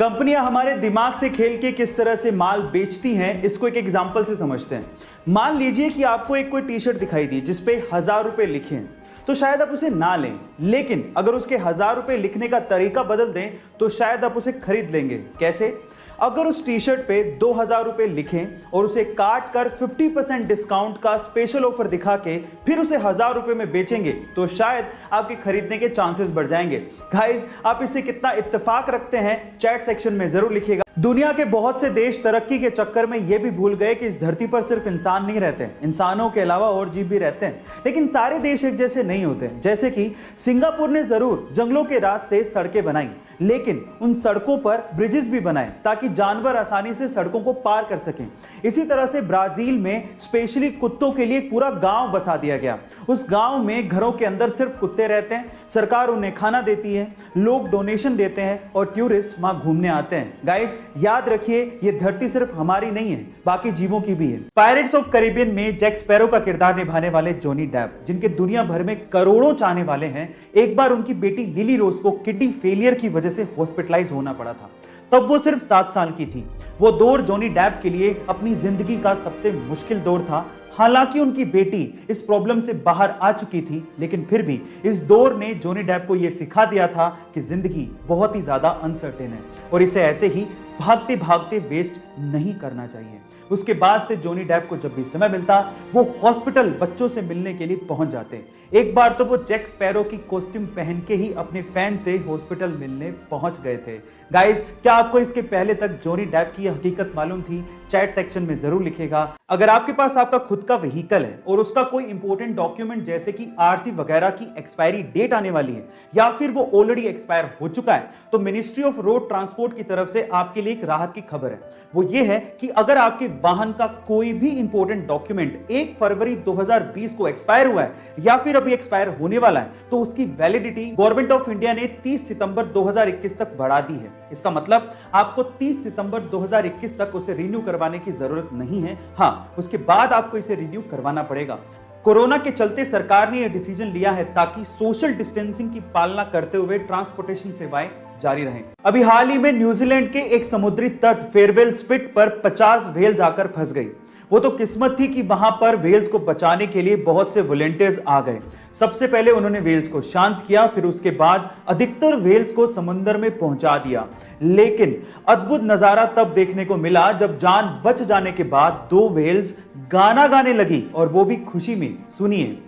कंपनियां हमारे दिमाग से खेल के किस तरह से माल बेचती हैं, इसको एक एग्जांपल से समझते हैं। मान लीजिए कि आपको एक कोई टी शर्ट दिखाई दी जिसपे 1000 रुपए लिखे हैं, तो शायद आप उसे ना लें, लेकिन अगर उसके 1000 रुपए लिखने का तरीका बदल दें तो शायद आप उसे खरीद लेंगे। कैसे? अगर उस टी शर्ट पे 2000 रुपए लिखें और उसे काट कर 50% डिस्काउंट का स्पेशल ऑफर दिखा के फिर उसे 1000 रुपए में बेचेंगे तो शायद आपके खरीदने के चांसेस बढ़ जाएंगे। गाइस, आप इससे कितना इत्तेफाक रखते हैं चैट सेक्शन में जरूर लिखिएगा। दुनिया के बहुत से देश तरक्की के चक्कर में यह भी भूल गए कि इस धरती पर सिर्फ इंसान नहीं रहते, इंसानों के अलावा और जीव भी रहते हैं। लेकिन सारे देश एक जैसे नहीं होते। जैसे कि सिंगापुर ने जरूर जंगलों के रास्ते सड़कें बनाई, लेकिन उन सड़कों पर ब्रिजेस भी बनाए ताकि जानवर आसानी से सड़कों को पार कर सकें। इसी तरह से ब्राजील में स्पेशली कुत्तों के लिए एक पूरा गांव बसा दिया गया। उस गांव में घरों के अंदर सिर्फ कुत्ते रहते हैं, सरकार उन्हें खाना देती है, लोग डोनेशन देते हैं और टूरिस्ट वहां घूमने आते हैं। गाइस, याद रखिए, ये धरती सिर्फ हमारी नहीं है, बाकी जीवों की भी है। पायरेट्स ऑफ कैरिबियन में जैक स्पैरो का किरदार निभाने वाले जॉनी डेप, जिनके दुनिया भर में करोड़ों चाहने वाले हैं, एक बार उनकी बेटी लिली रोज को किडनी फेलियर की वजह से हॉस्पिटलाइज होना पड़ा था। तब वो सिर्फ 7 साल की थी। वो दौर जॉनी डेप के लिए अपनी जिंदगी का सबसे मुश्किल दौर था। हालांकि उनकी बेटी इस प्रॉब्लम से बाहर आ चुकी थी, लेकिन फिर भी इस दौर ने जॉनी डेप को यह सिखा दिया था कि जिंदगी बहुत ही ज्यादा अनसर्टेन है और इसे ऐसे ही भागते भागते वेस्ट नहीं करना चाहिए। उसके बाद से जॉनी डेप को जब भी समय मिलता वो हॉस्पिटल बच्चों से मिलने के लिए पहुंच जाते। एक बार तो वो जैक स्पैरो की कॉस्ट्यूम पहन के ही अपने फैन से हॉस्पिटल मिलने पहुंच गए थे। गाइस, क्या आपको इसके पहले तक जॉनी डेप की हकीकत मालूम थी? चैट सेक्शन में जरूर लिखेगा। अगर आपके पास आपका खुद का व्हीकल है और उसका कोई इंपॉर्टेंट डॉक्यूमेंट जैसे कि आरसी वगैरह की एक्सपायरी डेट आने वाली है या फिर वो ऑलरेडी एक्सपायर हो चुका है, तो मिनिस्ट्री ऑफ रोड ट्रांसपोर्ट की तरफ से आपके लिए एक राहत की खबर है। वो ये है कि अगर आपके वाहन का कोई भी इंपॉर्टेंट डॉक्यूमेंट 1 फरवरी 2020 को एक्सपायर हुआ है या फिर अभी एक्सपायर होने वाला है, तो उसकी वैलिडिटी गवर्नमेंट ऑफ इंडिया ने 30 सितंबर 2021 तक बढ़ा दी है। इसका मतलब आपको 30 सितंबर 2021 तक उसे रिन्यू करवाने की जरूरत नहीं है। हाँ, उसके बाद आपको इसे रिन्यू करवाना पड़ेगा। कोरोना के चलते सरकार ने यह डिसीजन लिया है ताकि सोशल डिस्टेंसिंग की पालना करते हुए ट्रांसपोर्टेशन सेवाएं जारी रहें। अभी हाल ही में न्यूजीलैंड के एक समुद्री तट फेयरवेल स्पिट पर 50 व्हेल्स आकर फंस गई। वो तो किस्मत थी कि वहां पर व्हेल्स को बचाने के लिए बहुत से वॉलंटियर्स आ गए। सबसे पहले उन्होंने व्हेल्स को शांत किया, फिर उसके बाद अधिकतर व्हेल्स को समुद्र में पहुंचा दिया। लेकिन अद्भुत नजारा तब देखने को मिला जब जान बच जाने के बाद 2 व्हेल्स गाना गाने लगी, और वो भी खुशी में। सुनिए।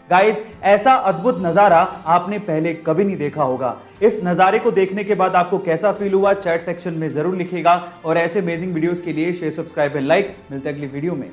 गाइस, ऐसा अद्भुत नजारा आपने पहले कभी नहीं देखा होगा। इस नजारे को देखने के बाद आपको कैसा फील हुआ चैट सेक्शन में जरूर लिखिएगा और ऐसे अमेजिंग वीडियोस के लिए शेयर, सब्सक्राइब एंड लाइक। मिलते हैं अगली वीडियो में।